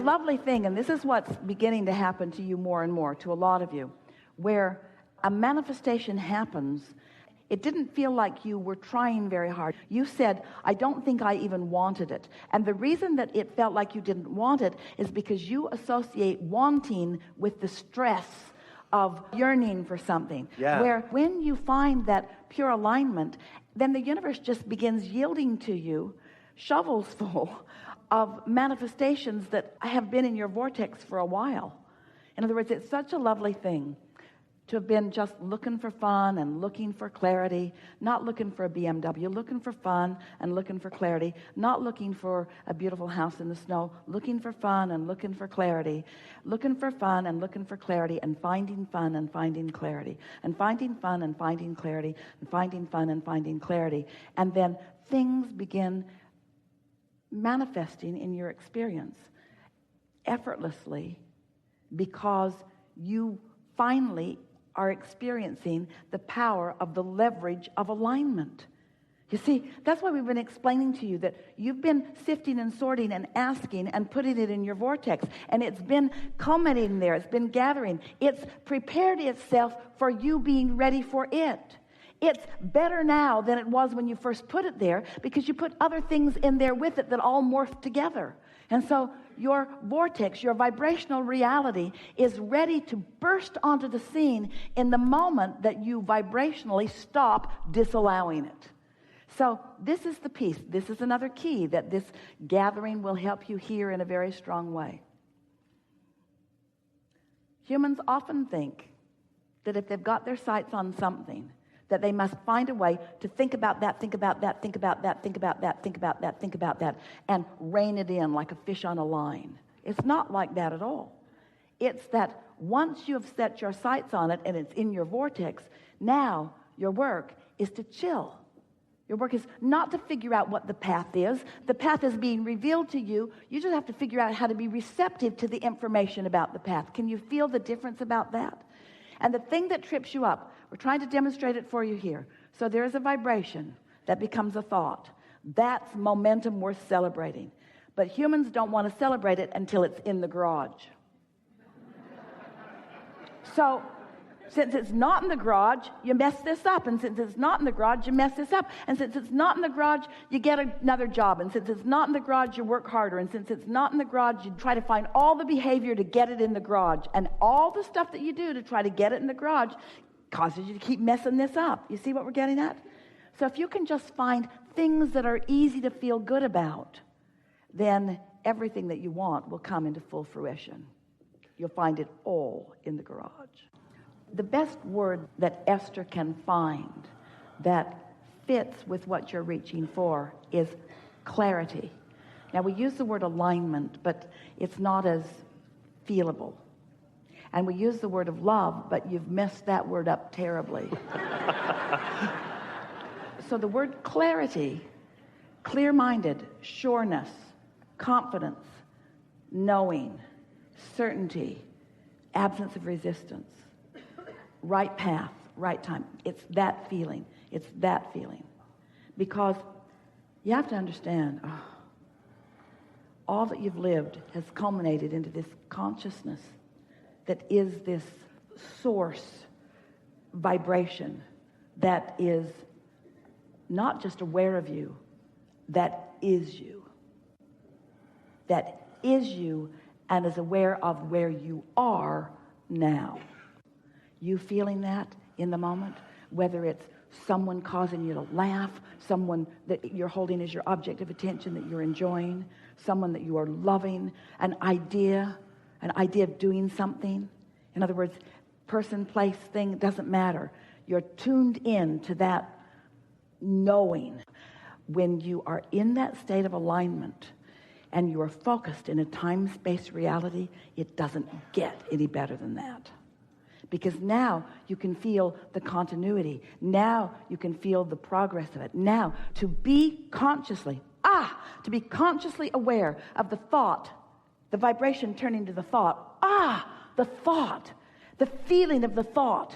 lovely thing, and this is what's beginning to happen to you more and more, to a lot of you, where a manifestation happens. It didn't feel like you were trying very hard. You said, I don't think I even wanted it. And the reason that it felt like you didn't want it is because you associate wanting with the stress of yearning for something. Where when you find that pure alignment, then the universe just begins yielding to you shovels full of manifestations that have been in your vortex for a while. In other words, it's such a lovely thing to have been just looking for fun and looking for clarity, not looking for a BMW, looking for fun and looking for clarity, not looking for a beautiful house in the snow, looking for fun and looking for clarity, looking for fun and looking for clarity, and finding fun and finding clarity, and finding fun and finding clarity, and finding fun and finding clarity. And then things begin manifesting in your experience effortlessly, because you finally are experiencing the power of the leverage of alignment. You see, that's why we've been explaining to you that you've been sifting and sorting and asking and putting it in your vortex, and it's been culminating there, it's been gathering, it's prepared itself for you being ready for it. It's better now than it was when you first put it there, because you put other things in there with it that all morphed together. And so your vortex, your vibrational reality, is ready to burst onto the scene in the moment that you vibrationally stop disallowing it. So this is the piece. This is another key that this gathering will help you hear in a very strong way. Humans often think that if they've got their sights on something, that they must find a way to think about that, think about that, think about that, think about that, think about that, think about that, and rein it in like a fish on a line. It's not like that at all. It's that once you have set your sights on it and it's in your vortex, now your work is to chill. Your work is not to figure out what the path is. The path is being revealed to you. You just have to figure out how to be receptive to the information about the path. Can you feel the difference about that? And the thing that trips you up, we're trying to demonstrate it for you here. So there is a vibration that becomes a thought. That's momentum worth celebrating. But humans don't want to celebrate it until it's in the garage. So since it's not in the garage, you mess this up. And since it's not in the garage, you mess this up. And since it's not in the garage, you get another job. And since it's not in the garage, you work harder. And since it's not in the garage, you try to find all the behavior to get it in the garage. And all the stuff that you do to try to get it in the garage causes you to keep messing this up. You see what we're getting at? So if you can just find things that are easy to feel good about, then everything that you want will come into full fruition. You'll find it all in the garage. The best word that Esther can find that fits with what you're reaching for is clarity. Now, we use the word alignment, but it's not as feelable. And we use the word of love, but you've messed that word up terribly. So the word clarity, clear-minded, sureness, confidence, knowing, certainty, absence of resistance, right path, right time. It's that feeling. It's that feeling. Because you have to understand, all that you've lived has culminated into this consciousness that is this source vibration that is not just aware of you, that is you. That is you and is aware of where you are now. You feeling that in the moment, whether it's someone causing you to laugh, someone that you're holding as your object of attention that you're enjoying, someone that you are loving, an idea of doing something. In other words, person, place, thing, doesn't matter. You're tuned in to that knowing. When you are in that state of alignment and you are focused in a time-space reality, it doesn't get any better than that. Because now you can feel the continuity. Now you can feel the progress of it. Now to be consciously aware of the thought, the vibration turning to the thought. The thought, the feeling of the thought,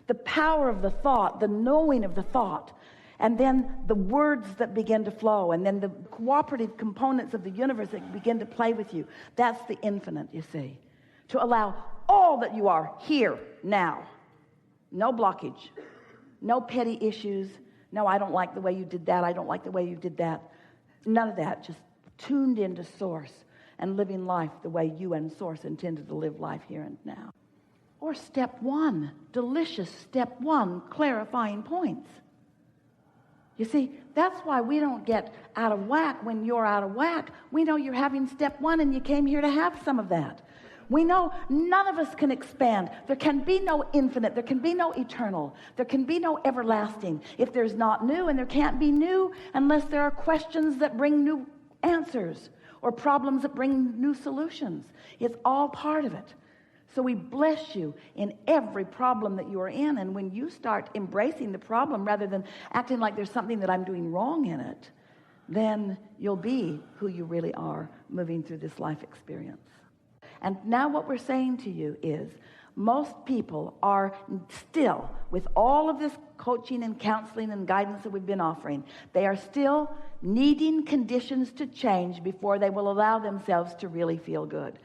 the power of the thought, the knowing of the thought. And then the words that begin to flow, and then the cooperative components of the universe that begin to play with you. That's the infinite, you see. To allow all that you are here, now. No blockage. No petty issues. No, I don't like the way you did that. I don't like the way you did that. None of that. Just tuned into Source and living life the way you and Source intended to live life here and now. Or step one, delicious step one, clarifying points. You see, that's why we don't get out of whack when you're out of whack. We know you're having step one and you came here to have some of that. We know none of us can expand. There can be no infinite. There can be no eternal. There can be no everlasting if there's not new, and there can't be new unless there are questions that bring new answers or problems that bring new solutions. It's all part of it. So we bless you in every problem that you are in. And when you start embracing the problem rather than acting like there's something that I'm doing wrong in it, then you'll be who you really are moving through this life experience. And now what we're saying to you is most people are still, with all of this coaching and counseling and guidance that we've been offering, they are still needing conditions to change before they will allow themselves to really feel good.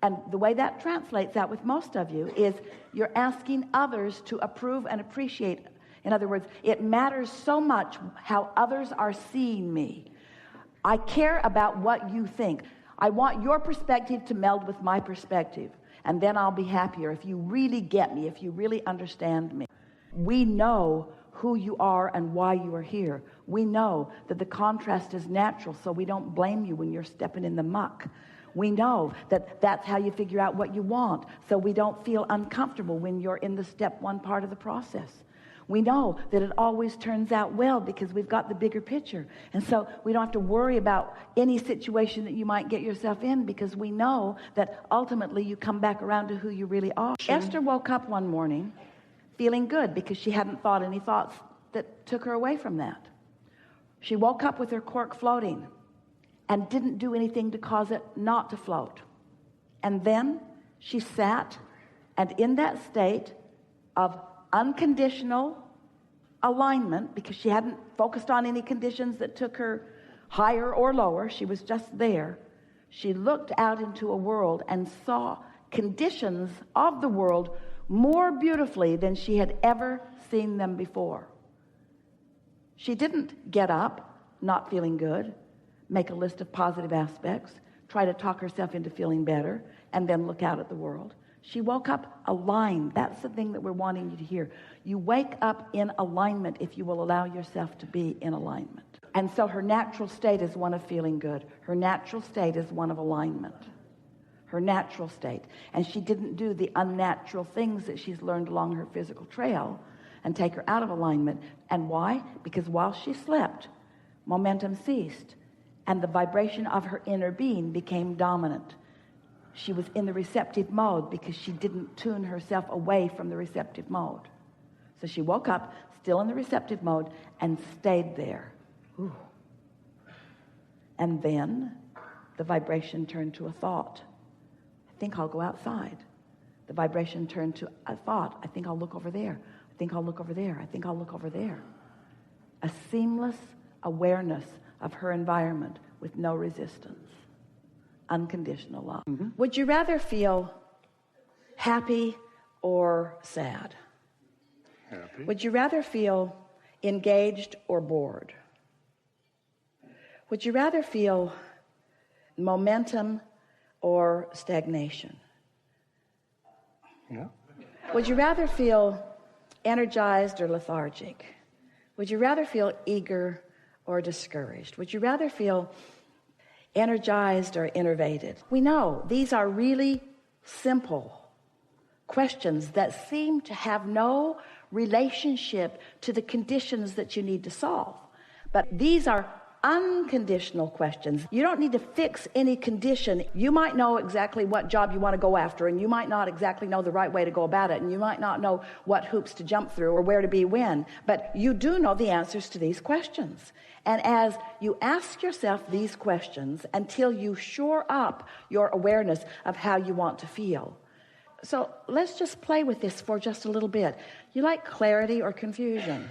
And the way that translates out with most of you is you're asking others to approve and appreciate. In other words, it matters so much how others are seeing me. I care about what you think. I want your perspective to meld with my perspective. And then I'll be happier if you really get me, if you really understand me. We know who you are and why you are here. We know that the contrast is natural, so we don't blame you when you're stepping in the muck. We know that that's how you figure out what you want, so we don't feel uncomfortable when you're in the step one part of the process. We know that it always turns out well because we've got the bigger picture. And so we don't have to worry about any situation that you might get yourself in because we know that ultimately you come back around to who you really are. Esther woke up one morning feeling good because she hadn't thought any thoughts that took her away from that. She woke up with her cork floating and didn't do anything to cause it not to float. And then she sat, and in that state of unconditional alignment, because she hadn't focused on any conditions that took her higher or lower, she was just there, she looked out into a world and saw conditions of the world more beautifully than she had ever seen them before. She didn't get up not feeling good, make a list of positive aspects, try to talk herself into feeling better, and then look out at the world. She woke up aligned. That's the thing that we're wanting you to hear. You wake up in alignment if you will allow yourself to be in alignment. And so her natural state is one of feeling good. Her natural state is one of alignment. Her natural state. And she didn't do the unnatural things that she's learned along her physical trail and take her out of alignment. And why? Because while she slept, momentum ceased. And the vibration of her inner being became dominant. She was in the receptive mode because she didn't tune herself away from the receptive mode. So she woke up still in the receptive mode and stayed there. Ooh. And then the vibration turned to a thought. I think I'll go outside. The vibration turned to a thought. I think I'll look over there. I think I'll look over there. I think I'll look over there. A seamless awareness of her environment with no resistance. Unconditional love. Mm-hmm. Would you rather feel happy or sad? Happy. Would you rather feel engaged or bored? Would you rather feel momentum or stagnation? Yeah. Would you rather feel energized or lethargic? Would you rather feel eager or discouraged? Would you rather feel energized or innervated? We know these are really simple questions that seem to have no relationship to the conditions that you need to solve. But these are unconditional questions. You don't need to fix any condition. You might know exactly what job you want to go after, and you might not exactly know the right way to go about it, and you might not know what hoops to jump through or where to be when, but you do know the answers to these questions. And as you ask yourself these questions until you shore up your awareness of how you want to feel. So let's just play with this for just a little bit. You like clarity or confusion?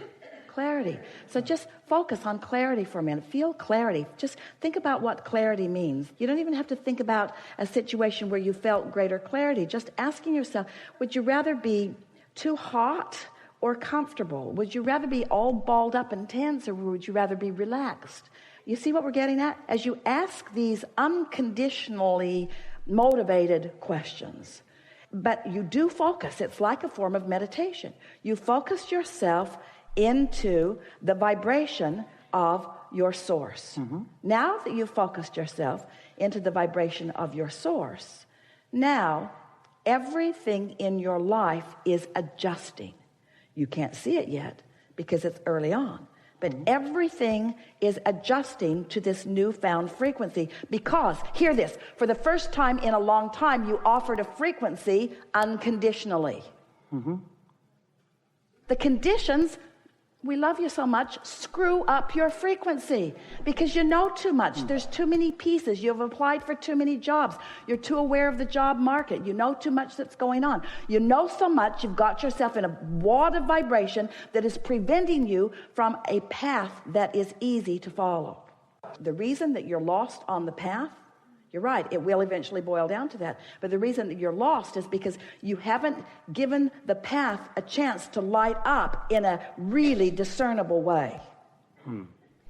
clarity. So just focus on clarity for a minute. Feel clarity. Just think about what clarity means. You don't even have to think about a situation where you felt greater clarity. Just asking yourself, would you rather be too hot or comfortable? Would you rather be all balled up and tense, or would you rather be relaxed? You see what we're getting at? As you ask these unconditionally motivated questions, but you do focus. It's like a form of meditation. You focus yourself into the vibration of your source. Now that you've focused yourself into the vibration of your source, now everything in your life is adjusting. You can't see it yet because it's early on. But everything is adjusting to this newfound frequency because, hear this, for the first time in a long time, you offered a frequency unconditionally. The conditions, we love you so much, screw up your frequency because you know too much. There's too many pieces. You've applied for too many jobs. You're too aware of the job market. You know too much that's going on. You know so much, you've got yourself in a wad of vibration that is preventing you from a path that is easy to follow. The reason that you're lost on the path, you're right, it will eventually boil down to that. But the reason that you're lost is because you haven't given the path a chance to light up in a really discernible way.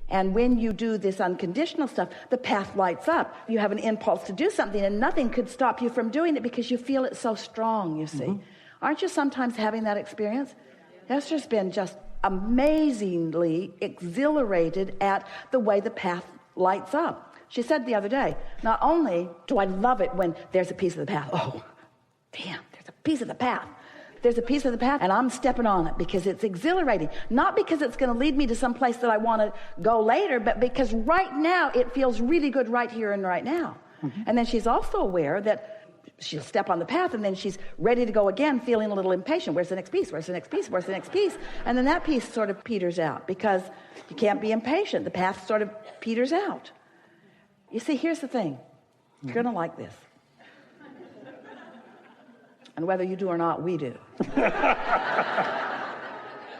And when you do this unconditional stuff, the path lights up. You have an impulse to do something, and nothing could stop you from doing it because you feel it so strong, you see. Aren't you sometimes having that experience? Esther's been just amazingly exhilarated at the way the path lights up. She said the other day, not only do I love it when there's a piece of the path, oh, damn, there's a piece of the path. There's a piece of the path, and I'm stepping on it because it's exhilarating. Not because it's going to lead me to some place that I want to go later, but because right now it feels really good right here and right now. And then she's also aware that she'll step on the path, and then she's ready to go again, feeling a little impatient. Where's the next piece? Where's the next piece? Where's the next piece? And then that piece sort of peters out because you can't be impatient. The path sort of peters out. You see, here's the thing. You're going to like this. And whether you do or not, we do.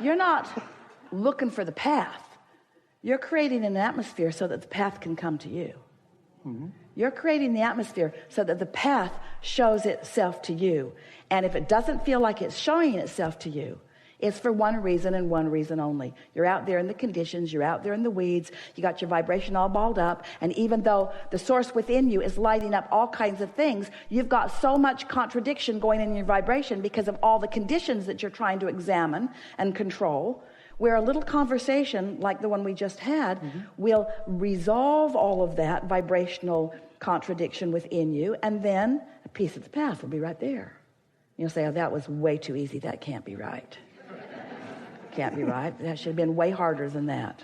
You're not looking for the path. You're creating an atmosphere so that the path can come to you. You're creating the atmosphere so that the path shows itself to you. And if it doesn't feel like it's showing itself to you, it's for one reason and one reason only. You're out there in the conditions, you're out there in the weeds, you got your vibration all balled up, and even though the source within you is lighting up all kinds of things, you've got so much contradiction going in your vibration because of all the conditions that you're trying to examine and control, where a little conversation like the one we just had will resolve all of that vibrational contradiction within you, and then a piece of the path will be right there. You'll say, oh, that was way too easy, that can't be right. Can't be right. That should have been way harder than that.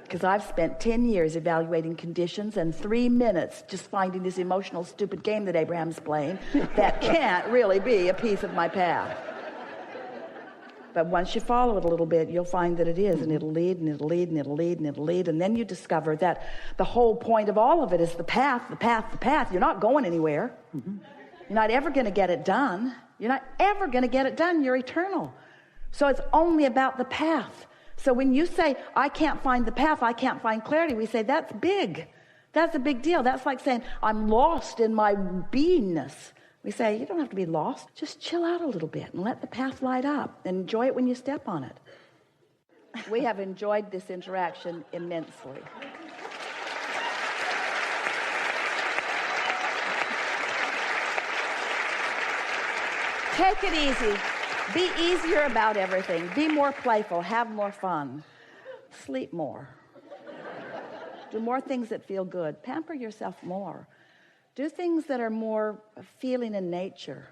Because I've spent 10 years evaluating conditions and 3 minutes just finding this emotional stupid game that Abraham's playing that can't really be a piece of my path. But once you follow it a little bit, you'll find that it is, and it'll lead, and it'll lead, and it'll lead, and it'll lead, and then you discover that the whole point of all of it is the path, the path, the path. You're not going anywhere. You're not ever going to get it done. You're not ever going to get it done. You're eternal. So it's only about the path. So when you say, I can't find the path, I can't find clarity, we say, that's big. That's a big deal. That's like saying, I'm lost in my beingness. We say, you don't have to be lost. Just chill out a little bit and let the path light up and enjoy it when you step on it. We have enjoyed this interaction immensely. Take it easy. Be easier about everything. Be more playful. Have more fun. Sleep more. Do more things that feel good. Pamper yourself more. Do things that are more feeling in nature.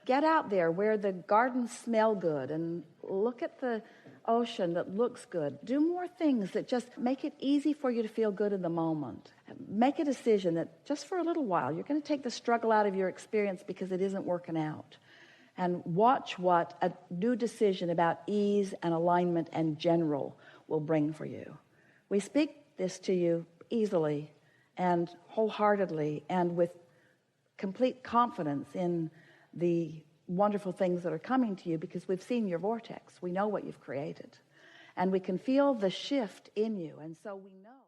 Get out there where the gardens smell good and look at the ocean that looks good. Do more things that just make it easy for you to feel good in the moment. Make a decision that just for a little while, you're going to take the struggle out of your experience because it isn't working out. And watch what a new decision about ease and alignment and general will bring for you. We speak this to you easily and wholeheartedly and with complete confidence in the wonderful things that are coming to you because we've seen your vortex. We know what you've created. And we can feel the shift in you. And so we know.